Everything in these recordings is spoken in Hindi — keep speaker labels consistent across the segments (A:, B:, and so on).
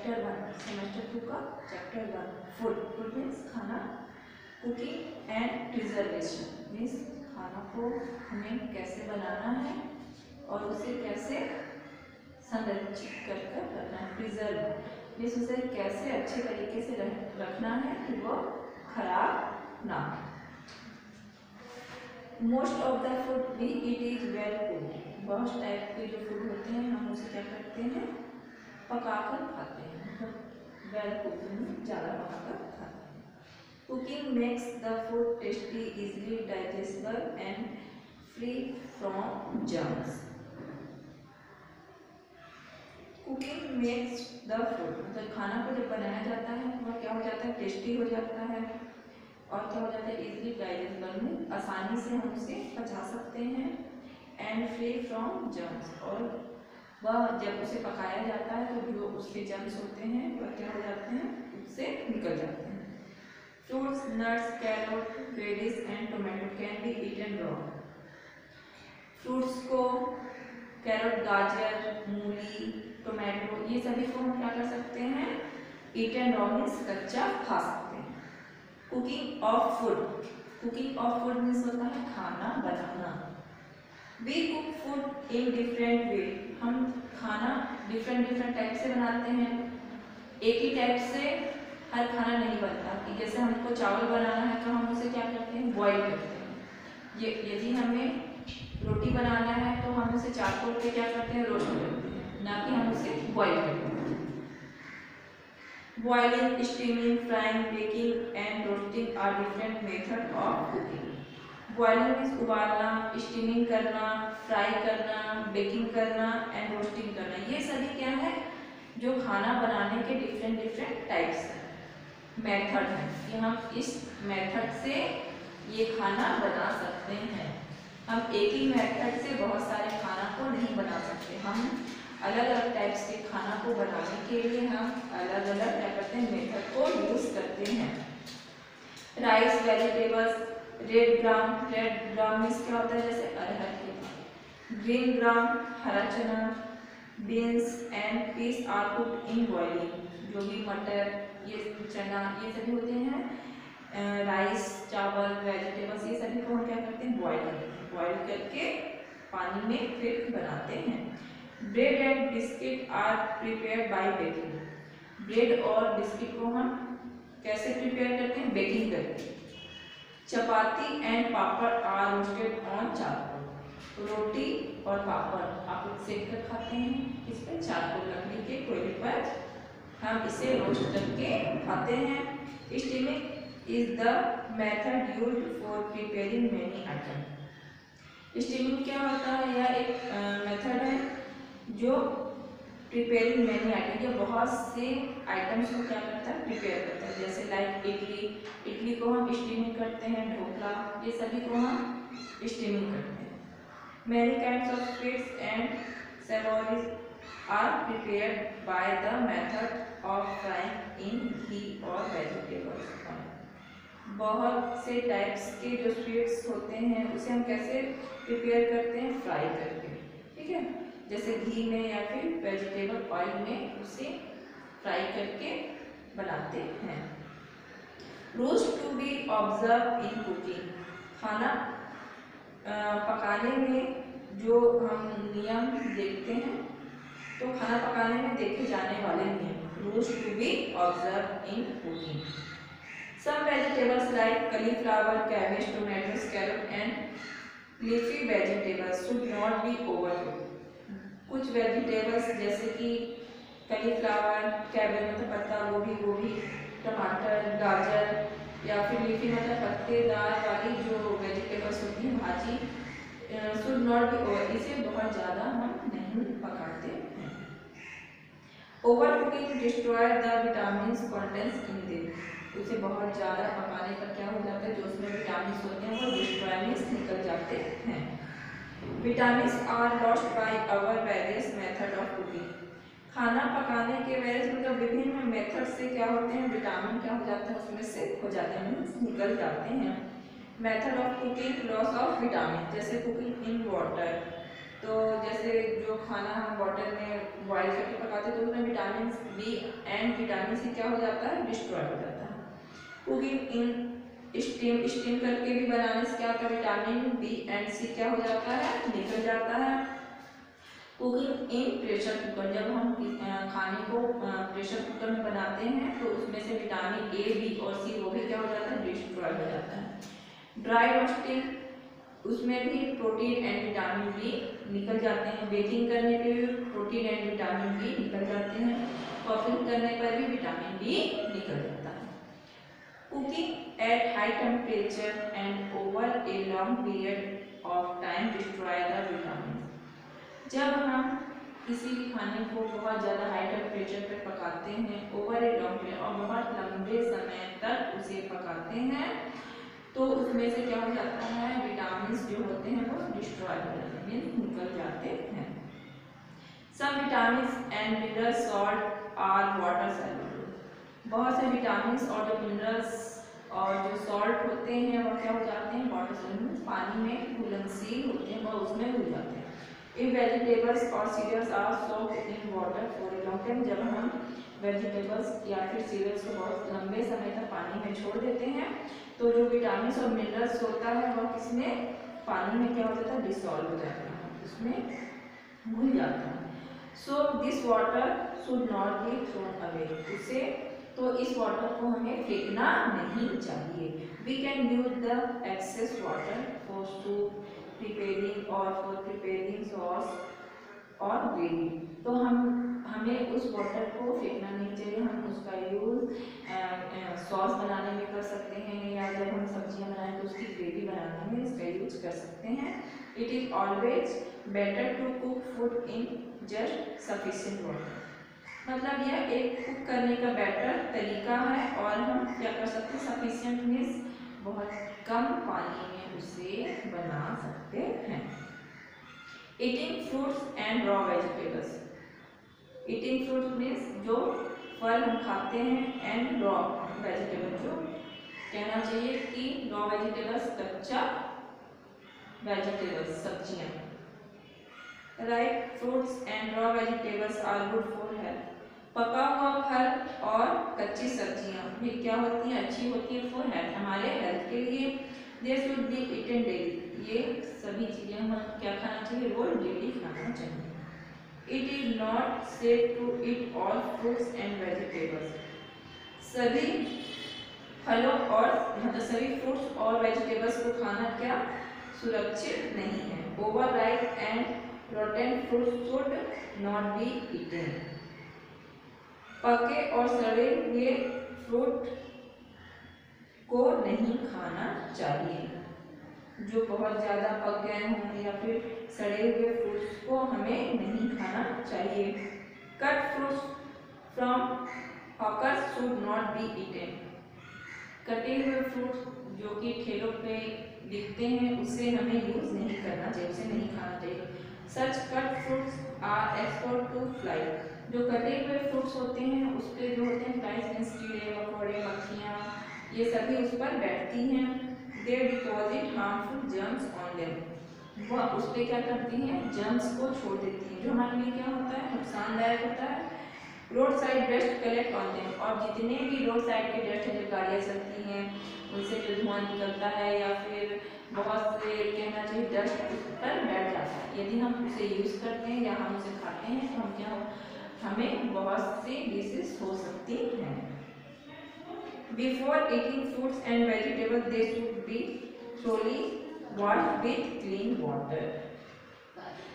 A: चैप्टर 1 सेमेस्टर 2 का चैप्टर 1 फूड। फूड मीन्स खाना, कुकिंग एंड प्रिजर्वेशन मीन्स खाना को हमें कैसे बनाना है और उसे कैसे संरक्षित कर रखना है। प्रिजर्व मीन्स उसे कैसे अच्छे तरीके से रखना है कि वो खराब ना हो। Most of the food we eat is well cooked. बहुत टाइप के जो फूड होते हैं हम उसे क्या करते हैं, पकाकर खाते हैं। वेल कुक्ड में ज़्यादा पकाकर खाते हैं। Cooking makes the food tasty, easily digestible and free from germs. Cooking makes the food मतलब खाना को जब बनाया जाता है वह क्या हो जाता है, टेस्टी हो जाता है और क्या हो जाता है, इजली डाइजेस्टेबल में आसानी से हम उसे पचा सकते हैं। एंड फ्री फ्रॉम जर्म्स और वह जब उसे पकाया जाता है तो जो उसके जर्म्स होते हैं वह क्या हो जाते हैं, उससे निकल जाते हैं। Fruits, nuts, carrot, radish and tomato can be eaten raw. Fruits को कैरोट, गाजर, मूली, टोमेटो ये सभी को हम क्या कर सकते हैं, ईटन रॉ मीन्स कच्चा खा सकते हैं। Cooking of food, cooking of food means होता है खाना बनाना। We cook food in different way, हम खाना डिफरेंट टाइप से बनाते हैं। एक ही टाइप से हर खाना नहीं बनता कि जैसे हमको चावल बनाना है तो हम उसे क्या करते हैं, बॉईल करते हैं। ये यदि हमें रोटी बनाना है तो हम उसे चारकोल पे क्या करते हैं, रोस्ट करते हैं, ना कि हम उसे बॉईल करते हैं। Boiling, steaming, frying, baking and roasting are different method of cooking. Boiling means उबालना, स्टीमिंग करना, फ्राई करना, बेकिंग करना एंड रोस्टिंग करना, ये सभी क्या है, जो खाना बनाने के डिफरेंट टाइप्स मेथड है कि हम इस मेथड से ये खाना बना सकते हैं। हम एक ही मेथड से बहुत सारे खाना को नहीं बना सकते। हम अलग अलग टाइप्स के खाना को बनाने के लिए हम अलग अलग क्या करते हैं, मेथड को यूज करते हैं। Rice, vegetables, red gram means क्या होता है, जैसे अरहर के दाल। ग्रीन ग्राम, हरा चना, beans and peas are cooked in boiling. जो भी मटर, ये चना, ये सभी होते हैं, राइस, चावल, वेजिटेबल्स, ये सभी को हम क्या करते हैं, बॉईल करते हैं। बॉईल करके पानी में फिर बनाते हैं। Bread and biscuit are prepared by baking. Bread और बिस्किट को हम कैसे प्रिपेयर करते हैं, बेकिंग करके। Chapati and papad are roasted on charcoal. रोटी और पापड़ आप सेक कर खाते हैं, इस पर चारकोल लकड़ी के कोयले पर हम इसे रोस्ट करके खाते हैं। Steaming is the method used for preparing many item. Steaming क्या होता है, यह एक मेथड है जो प्रिपेयरिंग मेनी आइटम, जो बहुत से आइटम्स को क्या करता है, प्रिपेयर करता है। जैसे लाइक इडली को हम स्टीमिंग करते हैं, ढोकला, ये सभी को हम स्टीमिंग करते हैं। Many kinds of sweets and savouries are prepared by the method of frying in ghee और वेजिटेबल्स। बहुत से टाइप्स के जो स्वीट्स होते हैं उसे हम कैसे प्रिपेयर करते हैं, फ्राई करके, ठीक है, जैसे घी में या फिर वेजिटेबल ऑयल में उसे फ्राई करके बनाते हैं। Rules to be observe in cooking, खाना पकाने में जो हम नियम देखते हैं, तो खाना पकाने में देखे जाने वाले नियम, rules to be observe in cooking. Some vegetables like cauliflower, cabbage, tomatoes, carrot and leafy vegetables should not be overcooked। कुछ वेजिटेबल्स जैसे कि cauliflower, cabbage मतलब पत्ता गोभी, टमाटर, गाजर या फिर लीफी मतलब पत्तेदार वाली जो वेजिटेबल्स होती हैं, भाजी, शुड नॉट बी ओवर, इसे बहुत ज़्यादा हम नहीं पकाते हैं। Over cooking destroy the vitamin contents in them, उसे बहुत ज़्यादा पकाने पर क्या हो जाता है, जो उसमें विटामिन होते हैं वो डिस्ट्रॉय निकल जाते हैं। Vitamin are lost by our various method of cooking, खाना पकाने के वेरियस मतलब विभिन्न मेथड से क्या होते हैं, विटामिन क्या हो जाते हैं, उसमें से हो जाते हैं, मीन्स निकल जाते हैं। Method of cooking, loss of vitamin, जैसे कुकिंग इन वाटर, तो जैसे जो खाना हम वाटर में बॉयल करके पकाते हैं तो उसमें vitamin B and vitamin C क्या हो जाता है, डिस्ट्रॉय हो जाता है। कुकिंग इन स्टीम करके भी बनाने से क्या होता है, विटामिन बी एंड सी क्या हो जाता है, निकल जाता है। कुकिंग इन प्रेशर कुकर, जब हम खाने को प्रेशर कुकर में बनाते हैं तो उसमें से विटामिन ए, बी और सी वो भी क्या हो जाता है, डिस्ट्रॉय हो जाता है। ड्राई रोस्टिंग, उसमें भी प्रोटीन एंड विटामिन बी निकल जाते हैं। बेकिंग करने पे भी प्रोटीन एंड विटामिन बी निकल जाते हैं। पॉपिंग करने पर भी विटामिन बी निकल जाता है। Cooking at high temperature and over a long period of time destroy the vitamin. जब हम किसी भी खाने को बहुत ज़्यादा हाई टेम्परेचर पर पकाते हैं, ओवर ए लॉन्ग पीरियड और बहुत लंबे समय तक उसे पकाते हैं, तो उसमें से क्या हो जाता है, विटामिन जो होते हैं वो डिस्ट्रॉय हो जाते हैं, मीन्स निकल जाते हैं। Some vitamin and mineral salt are water soluble. बहुत से विटामिन और जो मिनरल्स और जो सॉल्ट होते हैं वो क्या हो जाते हैं, वाटर सॉल्युबल, पानी में घुलनशील होते हैं, वह उसमें घुल जाते हैं। इफ वेजिटेबल्स और cereals are soaked in water for a long time, जब हम वेजिटेबल्स या फिर सीरियल्स को बहुत लंबे समय तक पानी में छोड़ देते हैं तो जो विटामिन और मिनरल्स होता है वह किसमें, पानी में क्या हो जाता है, डिसॉल्व हो जाता है, उसमें घुल जाता है। So this water should not be thrown away, उसे तो इस वाटर को हमें फेंकना नहीं चाहिए। We can use the excess water for soup preparing और फॉर प्रिपेयरिंग सॉस और ग्रेवी, तो हमें उस वाटर को फेंकना नहीं चाहिए। हम उसका यूज़ सॉस बनाने में कर सकते हैं, या जब हम सब्जियां बनाएं तो उसकी ग्रेवी बनाने में इसका यूज कर सकते हैं। It is always better to cook food in just sufficient water, मतलब यह एक कुक करने का बेटर तरीका है और हम क्या कर सकते हैं, सफिशिएंट मीन्स बहुत कम पानी में उसे बना सकते हैं। Eating fruits and raw vegetables, eating fruits means जो फल हम खाते हैं, एंड रॉ वेजिटेबल, जो कहना चाहिए कि रॉ वेजिटेबल्स कच्चा वेजिटेबल्स सब्जियां, right. Fruits and raw vegetables are good for health, पका हुआ फल और कच्ची सब्जियां भी क्या होती हैं, अच्छी होती है फॉर हेल्थ, हमारे हेल्थ के लिए। They should be eaten daily, ये सभी चीज़ें हमें क्या खाना चाहिए, रोज डेली खाना चाहिए। It is not safe to eat all fruits and vegetables, सभी फलों और मतलब सभी फ्रूट्स और वेजिटेबल्स को खाना क्या सुरक्षित नहीं है। Over ripe and rotten fruits should not be eaten, पके और सड़े हुए फ्रूट को नहीं खाना चाहिए। जो बहुत ज़्यादा पक गए हों या फिर सड़े हुए फ्रूट्स को हमें नहीं खाना चाहिए। Cut fruits from hawkers should not B eaten, कटे हुए फ्रूट्स जो कि ठेलों पे बिकते हैं उसे हमें यूज़ नहीं करना चाहिए, उसे नहीं खाना चाहिए। Such cut fruits are export to fly, जो कटे हुए फ्रूट्स होते हैं उस पर जो होते हैं फ्लाइज, कीड़े मकोड़े मक्खियाँ ये सभी उस पर बैठती हैं। They deposit harmful germs on them, वह उस पर क्या करती हैं, जर्म्स को छोड़ देती हैं जो हमारे लिए क्या होता है, नुकसानदायक होता है। Road side dust collect on them, और जितने भी रोड साइड के डस्ट है, जो गाड़ियाँ चलती हैं उनसे जो धुआं निकलता है या फिर बहुत से कहना चाहिए डस्ट उस पर बैठ जाता है, यदि हम उसे यूज़ करते हैं या हम उसे खाते हैं तो हम क्या हमें बहुत सी डिसीज हो सकती हैं। Before eating fruits and vegetables they should B thoroughly washed with clean water,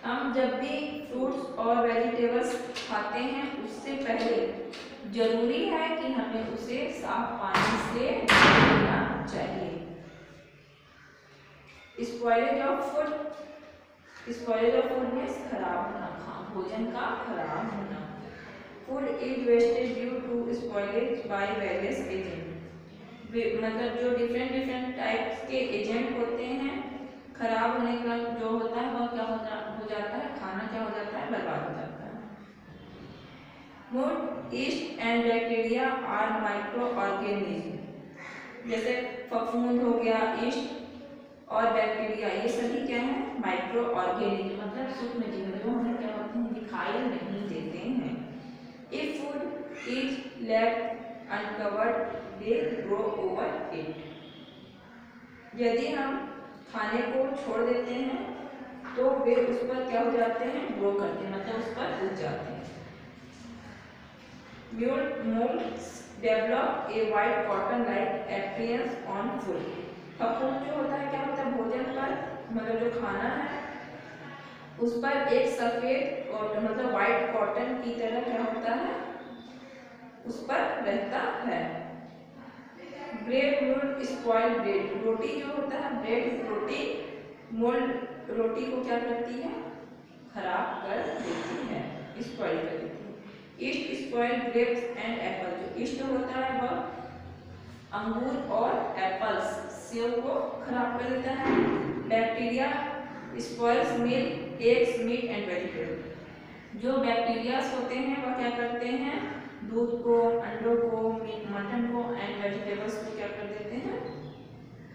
A: हम जब भी फ्रूट्स और वेजिटेबल्स खाते हैं उससे पहले जरूरी है कि हमें उसे साफ पानी से धोना चाहिए। स्पॉइलेज ऑफ फूड मीन्स खराब होना, भोजन का खराब होना। Food is wasted due to spoilage by various agent, मतलब जो डिफरेंट टाइप्स के एजेंट होते हैं, खराब होने का जो होता है वह क्या हो जाता है, खाना क्या हो जाता है, बर्बाद हो जाता है। Mould yeast and bacteria are micro organism, जैसे फफूंद हो गया, ईस्ट और बैक्टीरिया ये सभी क्या है, माइक्रो ऑर्गेनिज्म मतलब सूक्ष्म जीव जो हमें क्या होते हैं दिखाई नहीं देते हैं। If food is left uncovered they grow over it. यदि हम खाने को छोड़ देते हैं तो वे उस पर क्या हो जाते हैं ग्रो करते हैं मतलब उस पर उग जाते हैं। Molds develop a white cotton-like appearance on food. फफूंद जो होता है क्या होता है भोजन पर मतलब जो खाना है उस पर एक सफेद और मतलब व्हाइट कॉटन की तरह क्या होता है उस पर रहता है। Bread mould spoil bread. रोटी जो होता है ब्रेड रोटी मोल्ड रोटी को क्या करती है खराब कर देती है स्पॉइल कर देती है। East spoil grapes and Apple. जो ईस्ट होता है वह अंगूर और एप्पल्स सेब को खराब कर देता है। Bacteria spoils milk eggs meat and vegetable. जो बैक्टीरियाज होते हैं वह क्या करते हैं दूध को अंडों को मटन को एंड वेजिटेबल्स को क्या कर देते हैं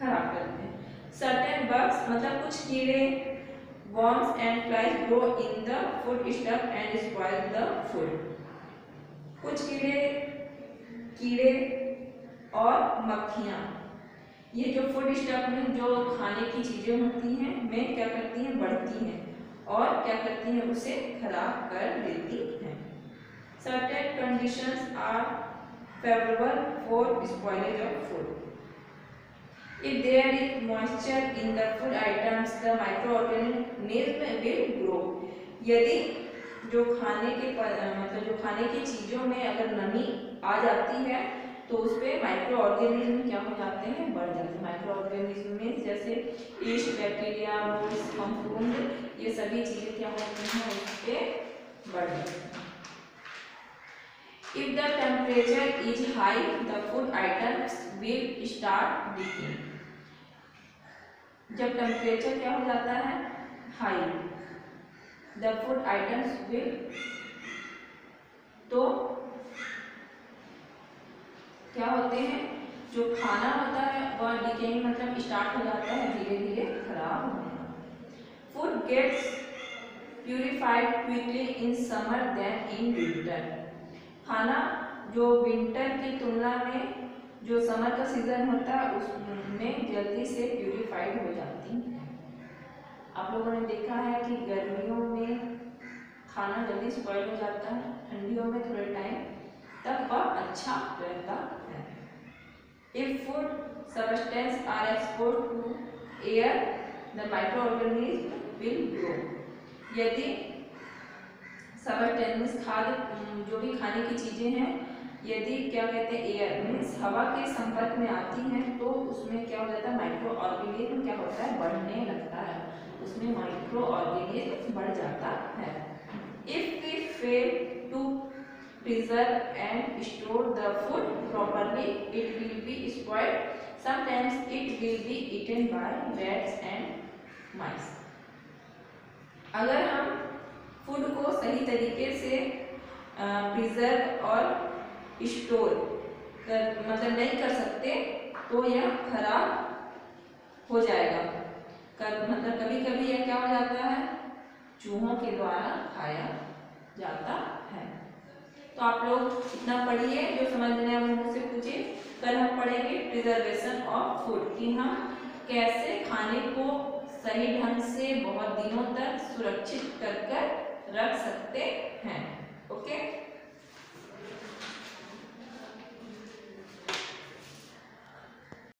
A: खराब कर देते हैं। सर्टेन बग्स मतलब कुछ कीड़े worms and flies grow in the food stuff and spoil the food। कुछ कीड़े और मक्खियाँ ये जो फूड स्टफ में जो खाने की चीजें होती हैं में क्या करती हैं बढ़ती हैं और क्या करती हैं उसे खराब कर देती हैं। Certain conditions are favorable for spoilage of food. If there is moisture in the food items, the microorganism will grow. यदि जो खाने के मतलब जो खाने की चीजों में अगर नमी आ जाती है तो उस पर माइक्रो ऑर्गेनिज्म क्या हो जाते हैं बढ़ जाते हैं। माइक्रो ऑर्गेनिज्म में जैसे ईस्ट बैक्टीरिया मोल्ड्स फफूंद ये सभी चीजें क्या होती हैं उस पर बढ़ जाती हैं। If the temperature is high, the food items will start decaying. जब टेम्परेचर क्या हो जाता है high the food items will तो क्या होते हैं जो खाना होता है वह डिकेइंग मतलब स्टार्ट हो जाता है धीरे धीरे खराब होना। Food gets purified quickly in summer than in winter. खाना जो विंटर की तुलना में जो समर का सीजन होता है उसमें जल्दी से प्यूरिफाइड हो जाती है। आप लोगों ने देखा है कि गर्मियों में खाना जल्दी स्पॉइल हो जाता है ठंडियों में थोड़े टाइम तक वह अच्छा रहता है। If food substance are export to air the micro organism will grow. यदि सब्सटेंस खाद्य जो भी खाने की चीजें हैं यदि क्या कहते हैं एयर मीन्स हवा के संपर्क में आती हैं तो उसमें क्या हो जाता है माइक्रो ऑर्गेनिज्म क्या होता है बढ़ने लगता है उसमें माइक्रो ऑर्गेनिज्म बढ़ जाता है। If we fail to preserve and store the food properly it will be spoiled sometimes it will be eaten by rats and mice. अगर हम फूड को सही तरीके से प्रिजर्व और स्टोर मतलब नहीं कर सकते तो यह खराब हो जाएगा। मतलब कभी कभी यह क्या हो जाता है चूहों के द्वारा खाया जाता है। तो आप लोग इतना पढ़िए जो समझने हैं मुझसे पूछिए। कल हम पढ़ेंगे प्रिजर्वेशन ऑफ फूड कि हम कैसे खाने को सही ढंग से बहुत दिनों तक सुरक्षित कर रख सकते हैं।